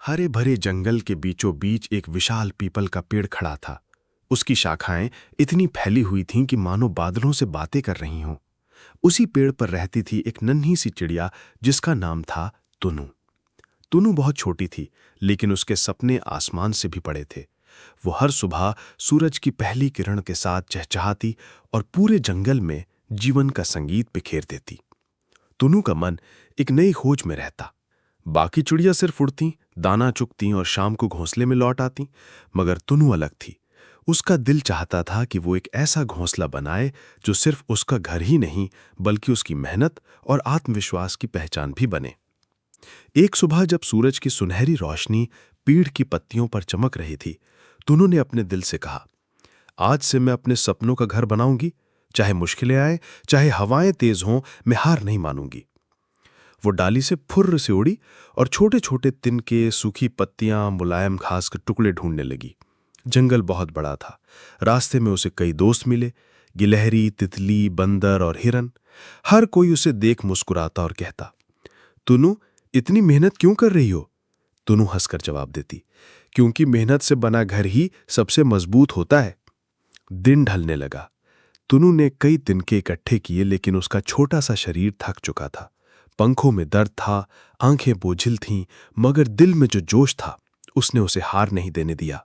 हरे भरे जंगल के बीचों बीच एक विशाल पीपल का पेड़ खड़ा था। उसकी शाखाएं इतनी फैली हुई थीं कि मानो बादलों से बातें कर रही हों। उसी पेड़ पर रहती थी एक नन्ही सी चिड़िया जिसका नाम था तुनु। तुनु बहुत छोटी थी, लेकिन उसके सपने आसमान से भी बड़े थे। वो हर सुबह सूरज की पहली किरण के साथ चहचहाती और पूरे जंगल में जीवन का संगीत बिखेर देती। तुनु का मन एक नई खोज में रहता। बाकी चिड़िया सिर्फ उड़ती, दाना चुगती और शाम को घोंसले में लौट आती, मगर तुनु अलग थी। उसका दिल चाहता था कि वो एक ऐसा घोंसला बनाए जो सिर्फ उसका घर ही नहीं, बल्कि उसकी मेहनत और आत्मविश्वास की पहचान भी बने। एक सुबह जब सूरज की सुनहरी रोशनी पेड़ की पत्तियों पर चमक रही थी, तुनु ने अपने दिल से कहा, आज से मैं अपने सपनों का घर बनाऊंगी। चाहे मुश्किलें आए, चाहे हवाएं तेज हों, मैं हार नहीं मानूंगी। वो डाली से फुर्र से उड़ी और छोटे छोटे तिनके, सूखी पत्तियां, मुलायम घास के टुकड़े ढूंढने लगी। जंगल बहुत बड़ा था। रास्ते में उसे कई दोस्त मिले, गिलहरी, तितली, बंदर और हिरन। हर कोई उसे देख मुस्कुराता और कहता, तुनु, इतनी मेहनत क्यों कर रही हो? तुनु हंसकर जवाब देती, क्योंकि मेहनत से बना घर ही सबसे मजबूत होता है। दिन ढलने लगा। तुनु ने कई तिनके इकट्ठे किए, लेकिन उसका छोटा सा शरीर थक चुका था। पंखों में दर्द था, आंखें बोझिल थीं, मगर दिल में जो जोश था उसने उसे हार नहीं देने दिया।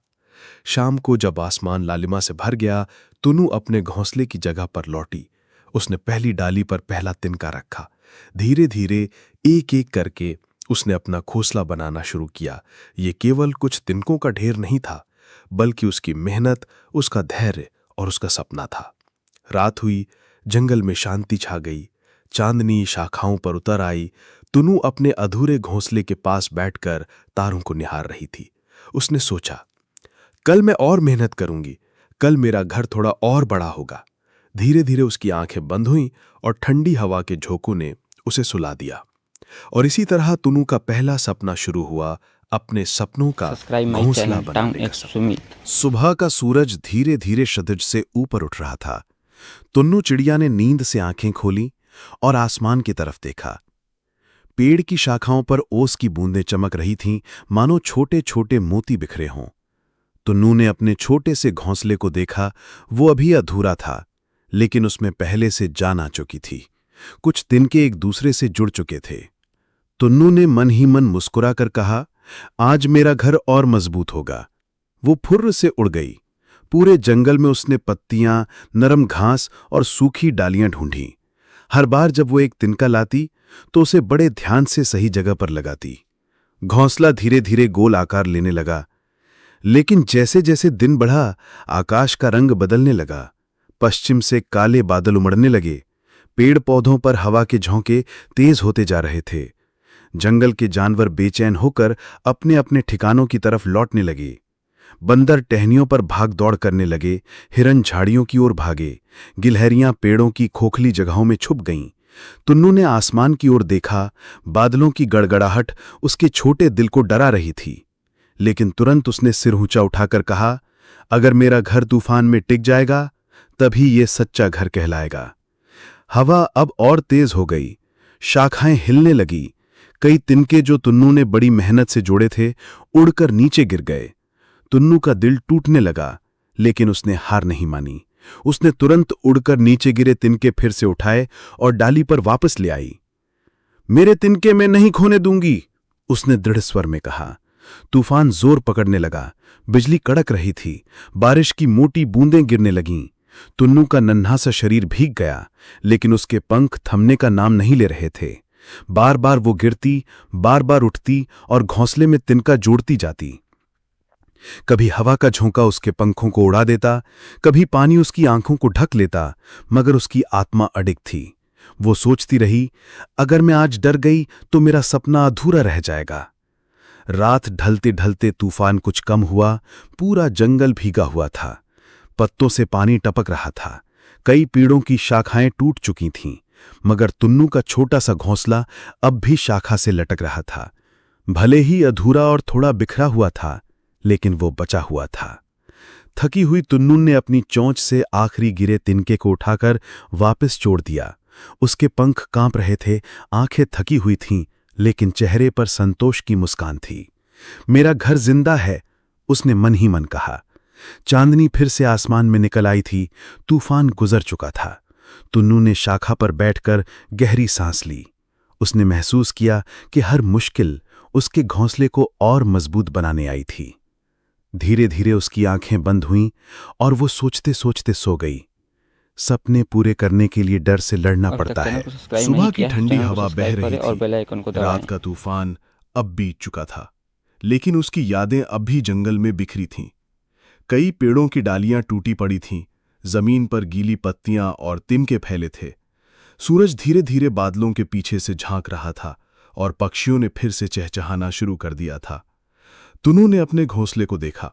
शाम को जब आसमान लालिमा से भर गया, तुनु अपने घोंसले की जगह पर लौटी। उसने पहली डाली पर पहला तिनका रखा। धीरे धीरे एक एक करके उसने अपना घोंसला बनाना शुरू किया। ये केवल कुछ तिनकों का ढेर नहीं था, बल्कि उसकी मेहनत, उसका धैर्य और उसका सपना था। रात हुई, जंगल में शांति छा गई। चांदनी शाखाओं पर उतर आई। तुनु अपने अधूरे घोंसले के पास बैठकर तारों को निहार रही थी। उसने सोचा, कल मैं और मेहनत करूंगी, कल मेरा घर थोड़ा और बड़ा होगा। धीरे धीरे उसकी आंखें बंद हुईं और ठंडी हवा के झोंकों ने उसे सुला दिया। और इसी तरह तुनु का पहला सपना शुरू हुआ, अपने सपनों का घोंसला बनाने का सपना। सुबह का सूरज धीरे धीरे क्षितिज से ऊपर उठ रहा था। तुन्नू चिड़िया ने नींद से आंखें खोली और आसमान की तरफ देखा। पेड़ की शाखाओं पर ओस की बूंदें चमक रही थीं, मानो छोटे छोटे मोती बिखरे हों। तुन्नू ने अपने छोटे से घोंसले को देखा। वो अभी अधूरा था, लेकिन उसमें पहले से जान आ चुकी थी। कुछ तिनके एक दूसरे से जुड़ चुके थे। तुन्नू ने मन ही मन मुस्कुराकर कहा, आज मेरा घर और मजबूत होगा। वो फुर्र से उड़ गई। पूरे जंगल में उसने पत्तियां, नरम घास और सूखी डालियां ढूंढीं। हर बार जब वो एक तिनका लाती तो उसे बड़े ध्यान से सही जगह पर लगाती। घोंसला धीरे धीरे गोल आकार लेने लगा, लेकिन जैसे जैसे दिन बढ़ा, आकाश का रंग बदलने लगा। पश्चिम से काले बादल उमड़ने लगे। पेड़ पौधों पर हवा के झोंके तेज होते जा रहे थे। जंगल के जानवर बेचैन होकर अपने अपने ठिकानों की तरफ लौटने लगे। बंदर टहनियों पर भाग दौड़ करने लगे, हिरन झाड़ियों की ओर भागे, गिलहरियां पेड़ों की खोखली जगहों में छुप गईं। तुन्नू ने आसमान की ओर देखा। बादलों की गड़गड़ाहट उसके छोटे दिल को डरा रही थी, लेकिन तुरंत उसने सिर ऊंचा उठाकर कहा, अगर मेरा घर तूफान में टिक जाएगा, तभी ये सच्चा घर कहलाएगा। हवा अब और तेज हो गई। शाखाएं हिलने लगी। कई तिनके जो तुन्नू ने बड़ी मेहनत से जोड़े थे, उड़कर नीचे गिर गए। तुन्नू का दिल टूटने लगा, लेकिन उसने हार नहीं मानी। उसने तुरंत उड़कर नीचे गिरे तिनके फिर से उठाए और डाली पर वापस ले आई। मेरे तिनके मैं नहीं खोने दूंगी, उसने दृढ़ स्वर में कहा। तूफान जोर पकड़ने लगा। बिजली कड़क रही थी। बारिश की मोटी बूंदें गिरने लगीं। तुन्नू का नन्हा सा शरीर भीग गया, लेकिन उसके पंख थमने का नाम नहीं ले रहे थे। बार बार वो गिरती, बार बार उठती और घोंसले में तिनका जोड़ती जाती। कभी हवा का झोंका उसके पंखों को उड़ा देता, कभी पानी उसकी आंखों को ढक लेता, मगर उसकी आत्मा अडिग थी। वो सोचती रही, अगर मैं आज डर गई तो मेरा सपना अधूरा रह जाएगा। रात ढलते ढलते तूफान कुछ कम हुआ। पूरा जंगल भीगा हुआ था। पत्तों से पानी टपक रहा था। कई पेड़ों की शाखाएं टूट चुकी थीं, मगर तुन्नू का छोटा सा घोंसला अब भी शाखा से लटक रहा था। भले ही अधूरा और थोड़ा बिखरा हुआ था, लेकिन वो बचा हुआ था। थकी हुई तुन्नू ने अपनी चोंच से आखिरी गिरे तिनके को उठाकर वापस जोड़ दिया। उसके पंख कांप रहे थे, आंखें थकी हुई थीं, लेकिन चेहरे पर संतोष की मुस्कान थी। मेरा घर जिंदा है, उसने मन ही मन कहा। चांदनी फिर से आसमान में निकल आई थी। तूफान गुजर चुका था। तुन्नू ने शाखा पर बैठकर गहरी सांस ली। उसने महसूस किया कि हर मुश्किल उसके घोंसले को और मजबूत बनाने आई थी। धीरे धीरे उसकी आंखें बंद हुईं और वो सोचते सोचते सो गई। सपने पूरे करने के लिए डर से लड़ना और तक पड़ता चैनल है। को सब्सक्राइब नहीं सुबह की किया है तो ठंडी चैनल को हवा बह सब्सक्राइब रही करें और थी। बेल आइकन को दबाएं। रात का तूफान अब बीत चुका था, लेकिन उसकी यादें अब भी जंगल में बिखरी थीं। कई पेड़ों की डालियां टूटी पड़ी थीं, जमीन पर गीली पत्तियां और तिनके फैले थे। सूरज धीरे धीरे बादलों के पीछे से झांक रहा था और पक्षियों ने फिर से चहचहाना शुरू कर दिया था। तुनू ने अपने घोंसले को देखा।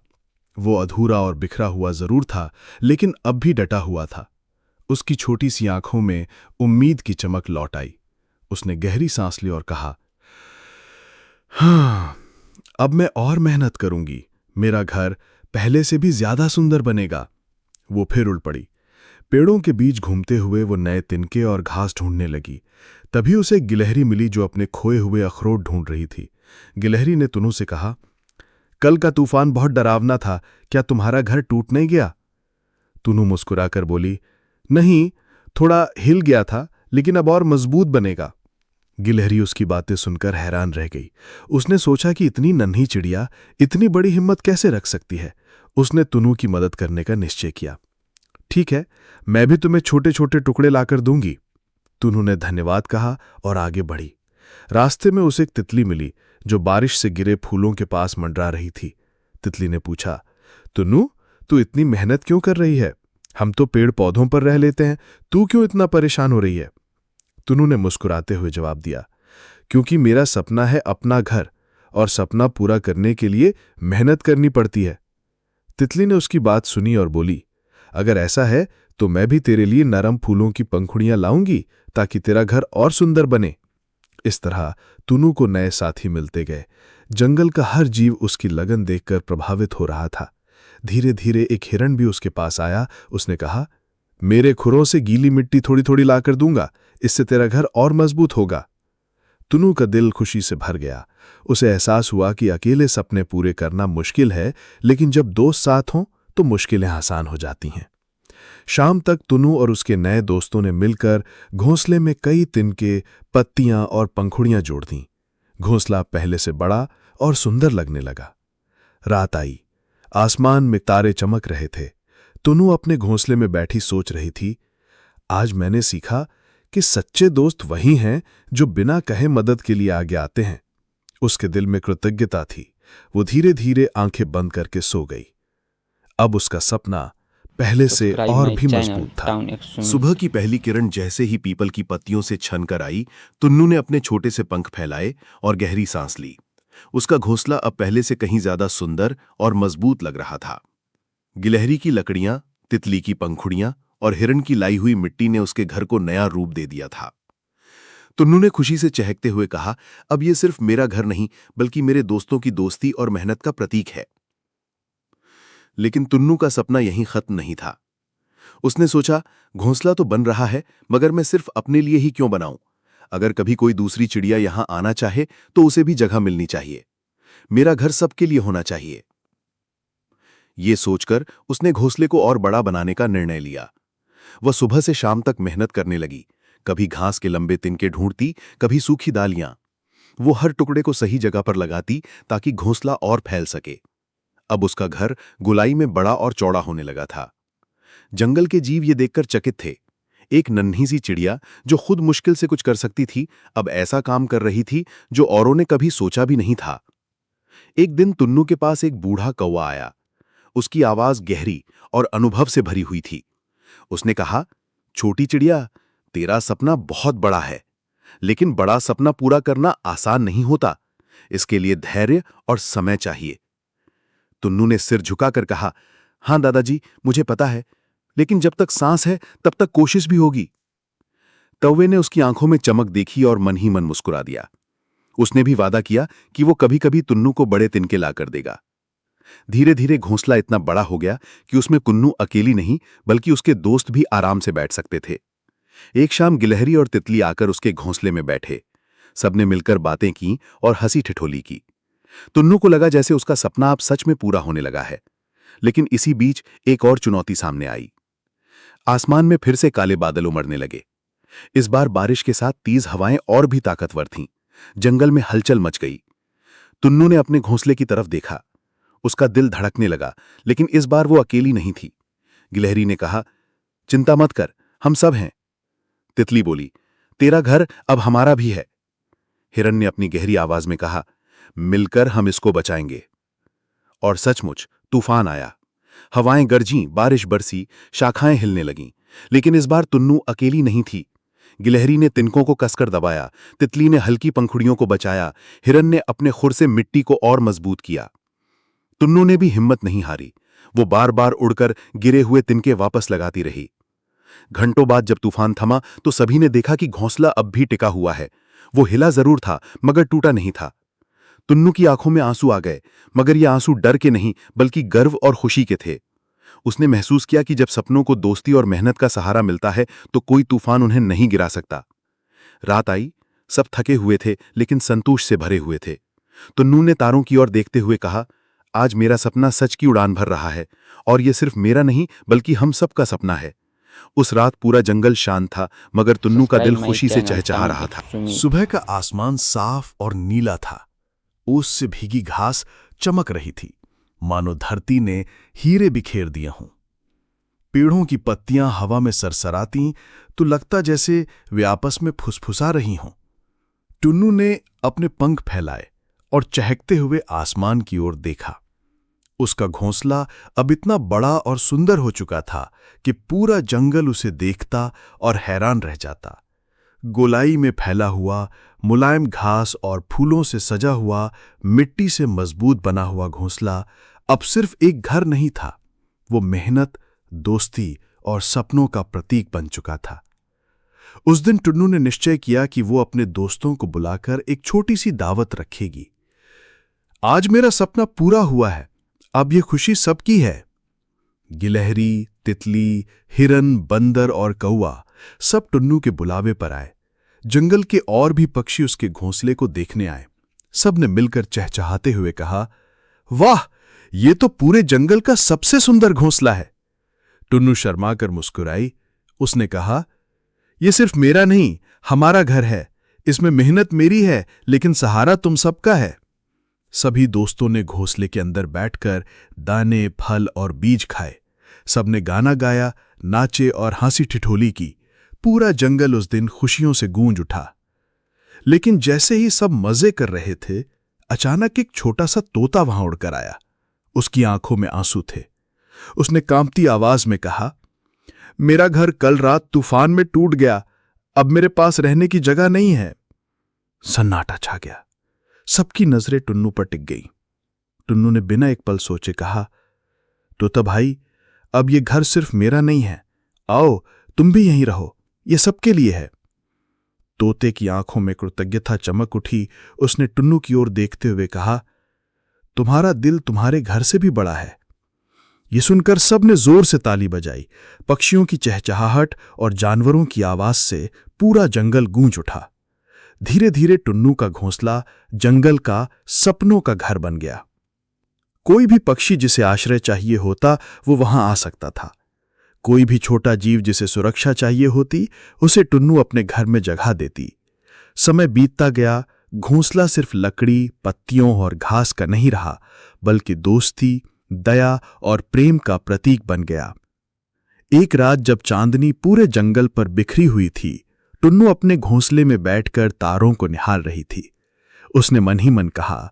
वो अधूरा और बिखरा हुआ जरूर था, लेकिन अब भी डटा हुआ था। उसकी छोटी सी आंखों में उम्मीद की चमक लौट आई। उसने गहरी सांस ली और कहा, हाँ, अब मैं और मेहनत करूंगी। मेरा घर पहले से भी ज्यादा सुंदर बनेगा। वो फिर उड़ पड़ी। पेड़ों के बीच घूमते हुए वो नए तिनके और घास ढूंढने लगी। तभी उसे एक गिलहरी मिली जो अपने खोए हुए अखरोट ढूंढ रही थी। गिलहरी ने तुनू से कहा, कल का तूफान बहुत डरावना था, क्या तुम्हारा घर टूट नहीं गया? तुनू मुस्कुराकर बोली, नहीं, थोड़ा हिल गया था, लेकिन अब और मजबूत बनेगा। गिलहरी उसकी बातें सुनकर हैरान रह गई। उसने सोचा कि इतनी नन्ही चिड़िया इतनी बड़ी हिम्मत कैसे रख सकती है। उसने तुनू की मदद करने का निश्चय किया। ठीक है, मैं भी तुम्हें छोटे छोटे टुकड़े लाकर दूंगी। तुनू ने धन्यवाद कहा और आगे बढ़ी। रास्ते में उसे एक तितली मिली जो बारिश से गिरे फूलों के पास मंडरा रही थी। तितली ने पूछा, तुनू, तू इतनी मेहनत क्यों कर रही है? हम तो पेड़ पौधों पर रह लेते हैं, तू क्यों इतना परेशान हो रही है? तुनू ने मुस्कुराते हुए जवाब दिया, क्योंकि मेरा सपना है अपना घर, और सपना पूरा करने के लिए मेहनत करनी पड़ती है। तितली ने उसकी बात सुनी और बोली, अगर ऐसा है तो मैं भी तेरे लिए नरम फूलों की पंखुड़ियां लाऊंगी ताकि तेरा घर और सुंदर बने। इस तरह तुनू को नए साथी मिलते गए। जंगल का हर जीव उसकी लगन देखकर प्रभावित हो रहा था। धीरे धीरे एक हिरण भी उसके पास आया। उसने कहा, मेरे खुरों से गीली मिट्टी थोड़ी थोड़ी लाकर दूंगा, इससे तेरा घर और मजबूत होगा। तुनू का दिल खुशी से भर गया। उसे एहसास हुआ कि अकेले सपने पूरे करना मुश्किल है, लेकिन जब दोस्त साथ हों तो मुश्किलें आसान हो जाती हैं। शाम तक तुनू और उसके नए दोस्तों ने मिलकर घोंसले में कई तिनके, पत्तियां और पंखुड़ियां जोड़ दीं। घोंसला पहले से बड़ा और सुंदर लगने लगा। रात आई। आसमान में तारे चमक रहे थे। तुनू अपने घोंसले में बैठी सोच रही थी, आज मैंने सीखा कि सच्चे दोस्त वही हैं जो बिना कहे मदद के लिए आगे आते हैं। उसके दिल में कृतज्ञता थी। वो धीरे धीरे आंखें बंद करके सो गई। अब उसका सपना पहले से सब्सक्राइब और माय भी चैनल मजबूत था। टाउन एक्स सुबह की पहली किरण जैसे ही पीपल की पत्तियों से छन कर आई, तुन्नू ने अपने छोटे से पंख फैलाए और गहरी सांस ली। उसका घोंसला अब पहले से कहीं ज्यादा सुंदर और मजबूत लग रहा था। गिलहरी की लकड़ियां, तितली की पंखुड़ियां और हिरण की लाई हुई मिट्टी ने उसके घर को नया रूप दे दिया था। तुन्नू ने खुशी से चहकते हुए कहा, अब ये सिर्फ मेरा घर नहीं, बल्कि मेरे दोस्तों की दोस्ती और मेहनत का प्रतीक है। लेकिन तुन्नू का सपना यहीं खत्म नहीं था। उसने सोचा, घोंसला तो बन रहा है, मगर मैं सिर्फ अपने लिए ही क्यों बनाऊं? अगर कभी कोई दूसरी चिड़िया यहां आना चाहे तो उसे भी जगह मिलनी चाहिए। मेरा घर सबके लिए होना चाहिए। ये सोचकर उसने घोंसले को और बड़ा बनाने का निर्णय लिया। वह सुबह से शाम तक मेहनत करने लगी। कभी घास के लंबे तिनके ढूंढती, कभी सूखी डालियां। वो हर टुकड़े को सही जगह पर लगाती ताकि घोंसला और फैल सके। अब उसका घर गोलाई में बड़ा और चौड़ा होने लगा था। जंगल के जीव ये देखकर चकित थे। एक नन्ही सी चिड़िया जो खुद मुश्किल से कुछ कर सकती थी, अब ऐसा काम कर रही थी जो औरों ने कभी सोचा भी नहीं था। एक दिन तुन्नू के पास एक बूढ़ा कौवा आया। उसकी आवाज गहरी और अनुभव से भरी हुई थी। उसने कहा, छोटी चिड़िया, तेरा सपना बहुत बड़ा है, लेकिन बड़ा सपना पूरा करना आसान नहीं होता। इसके लिए धैर्य और समय चाहिए। तुन्नू ने सिर झुकाकर कहा, हां दादाजी, मुझे पता है, लेकिन जब तक सांस है तब तक कोशिश भी होगी। कौवे ने उसकी आंखों में चमक देखी और मन ही मन मुस्कुरा दिया। उसने भी वादा किया कि वो कभी कभी तुन्नू को बड़े तिनके लाकर देगा। धीरे धीरे घोंसला इतना बड़ा हो गया कि उसमें कुन्नू अकेली नहीं, बल्कि उसके दोस्त भी आराम से बैठ सकते थे। एक शाम गिलहरी और तितली आकर उसके घोंसले में बैठे। सबने मिलकर बातें की और हंसी ठिठोली की। टुन्नू को लगा जैसे उसका सपना अब सच में पूरा होने लगा है। लेकिन इसी बीच एक और चुनौती सामने आई। आसमान में फिर से काले बादल उमड़ने लगे। इस बार बारिश के साथ तेज हवाएं और भी ताकतवर थीं। जंगल में हलचल मच गई। टुन्नू ने अपने घोंसले की तरफ देखा। उसका दिल धड़कने लगा, लेकिन इस बार वो अकेली नहीं थी। गिलहरी ने कहा, चिंता मत कर, हम सब हैं। तितली बोली, तेरा घर अब हमारा भी है। हिरन ने अपनी गहरी आवाज में कहा, मिलकर हम इसको बचाएंगे। और सचमुच तूफान आया। हवाएं गरजीं, बारिश बरसी, शाखाएं हिलने लगीं। लेकिन इस बार टुन्नू अकेली नहीं थी। गिलहरी ने तिनकों को कसकर दबाया, तितली ने हल्की पंखुड़ियों को बचाया, हिरन ने अपने खुर से मिट्टी को और मजबूत किया। टुन्नू ने भी हिम्मत नहीं हारी। वो बार बार उड़कर गिरे हुए तिनके वापस लगाती रही। घंटों बाद जब तूफान थमा तो सभी ने देखा कि घोंसला अब भी टिका हुआ है। वो हिला जरूर था, मगर टूटा नहीं था। टुन्नू की आंखों में आंसू आ गए, मगर ये आंसू डर के नहीं बल्कि गर्व और खुशी के थे। उसने महसूस किया कि जब सपनों को दोस्ती और मेहनत का सहारा मिलता है तो कोई तूफान उन्हें नहीं गिरा सकता। रात आई, सब थके हुए थे लेकिन संतोष से भरे हुए थे। टुन्नू ने तारों की ओर देखते हुए कहा, आज मेरा सपना सच की उड़ान भर रहा है, और ये सिर्फ मेरा नहीं बल्कि हम सबका सपना है। उस रात पूरा जंगल शांत था, मगर टुन्नू का दिल खुशी से चहचहा रहा था। सुबह का आसमान साफ और नीला था। ओस से भीगी घास चमक रही थी, मानो धरती ने हीरे बिखेर दिए हों। पेड़ों की पत्तियां हवा में सरसराती तो लगता जैसे वे आपस में फुसफुसा रही हों। टुन्नू ने अपने पंख फैलाए और चहकते हुए आसमान की ओर देखा। उसका घोंसला अब इतना बड़ा और सुंदर हो चुका था कि पूरा जंगल उसे देखता और हैरान रह जाता। गोलाई में फैला हुआ, मुलायम घास और फूलों से सजा हुआ, मिट्टी से मजबूत बना हुआ घोंसला अब सिर्फ एक घर नहीं था, वो मेहनत, दोस्ती और सपनों का प्रतीक बन चुका था। उस दिन टुन्नू ने निश्चय किया कि वो अपने दोस्तों को बुलाकर एक छोटी सी दावत रखेगी। आज मेरा सपना पूरा हुआ है, अब ये खुशी सबकी है। गिलहरी, तितली, हिरन, बंदर और कौआ सब टुन्नू के बुलावे पर आए। जंगल के और भी पक्षी उसके घोंसले को देखने आए। सब ने मिलकर चहचहाते हुए कहा, वाह, ये तो पूरे जंगल का सबसे सुंदर घोंसला है। टुन्नू शर्माकर मुस्कुराई। उसने कहा, यह सिर्फ मेरा नहीं, हमारा घर है। इसमें मेहनत मेरी है, लेकिन सहारा तुम सबका है। सभी दोस्तों ने घोंसले के अंदर बैठकर दाने, फल और बीज खाए। सबने गाना गाया, नाचे और हंसी ठिठोली की। पूरा जंगल उस दिन खुशियों से गूंज उठा। लेकिन जैसे ही सब मजे कर रहे थे, अचानक एक छोटा सा तोता वहां उड़कर आया। उसकी आंखों में आंसू थे। उसने कांपती आवाज में कहा, मेरा घर कल रात तूफान में टूट गया, अब मेरे पास रहने की जगह नहीं है। सन्नाटा छा गया। सबकी नजरें टुन्नू पर टिक गईं। टुन्नू ने बिना एक पल सोचे कहा, तोता भाई, अब ये घर सिर्फ मेरा नहीं है, आओ तुम भी यहीं रहो, ये सबके लिए है। तोते की आंखों में कृतज्ञता चमक उठी। उसने टुन्नू की ओर देखते हुए कहा, तुम्हारा दिल तुम्हारे घर से भी बड़ा है। ये सुनकर सबने जोर से ताली बजाई। पक्षियों की चहचहाहट और जानवरों की आवाज से पूरा जंगल गूंज उठा। धीरे धीरे टुन्नू का घोंसला जंगल का सपनों का घर बन गया। कोई भी पक्षी जिसे आश्रय चाहिए होता वो वहां आ सकता था। कोई भी छोटा जीव जिसे सुरक्षा चाहिए होती उसे टुन्नू अपने घर में जगह देती। समय बीतता गया। घोंसला सिर्फ लकड़ी, पत्तियों और घास का नहीं रहा, बल्कि दोस्ती, दया और प्रेम का प्रतीक बन गया। एक रात जब चांदनी पूरे जंगल पर बिखरी हुई थी, टुन्नू अपने घोंसले में बैठकर तारों को निहार रही थी। उसने मन ही मन कहा,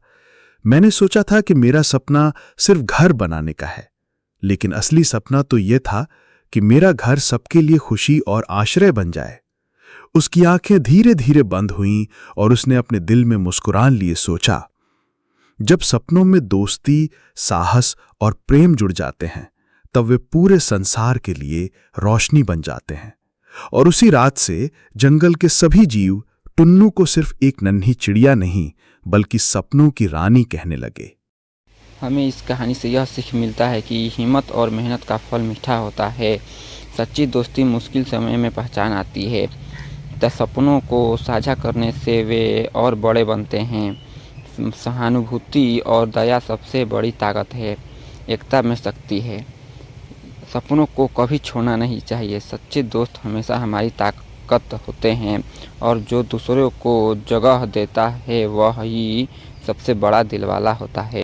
मैंने सोचा था कि मेरा सपना सिर्फ घर बनाने का है, लेकिन असली सपना तो यह था कि मेरा घर सबके लिए खुशी और आश्रय बन जाए। उसकी आंखें धीरे धीरे बंद हुईं और उसने अपने दिल में मुस्कुरान लिए सोचा, जब सपनों में दोस्ती, साहस और प्रेम जुड़ जाते हैं तब वे पूरे संसार के लिए रोशनी बन जाते हैं। और उसी रात से जंगल के सभी जीव टुन्नू को सिर्फ एक नन्ही चिड़िया नहीं बल्कि सपनों की रानी कहने लगे। हमें इस कहानी से यह सीख मिलता है कि हिम्मत और मेहनत का फल मीठा होता है। सच्ची दोस्ती मुश्किल समय में पहचान आती है। सपनों को साझा करने से वे और बड़े बनते हैं। सहानुभूति और दया सबसे बड़ी ताकत है। एकता में शक्ति है। सपनों को कभी छोड़ना नहीं चाहिए। सच्चे दोस्त हमेशा हमारी ताकत होते हैं और जो दूसरों को जगह देता है वह ही सबसे बड़ा दिलवाला होता है।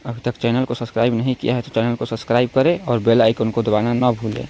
अभी तक चैनल को सब्सक्राइब नहीं किया है तो चैनल को सब्सक्राइब करें और बेल आइकन को दबाना ना भूलें।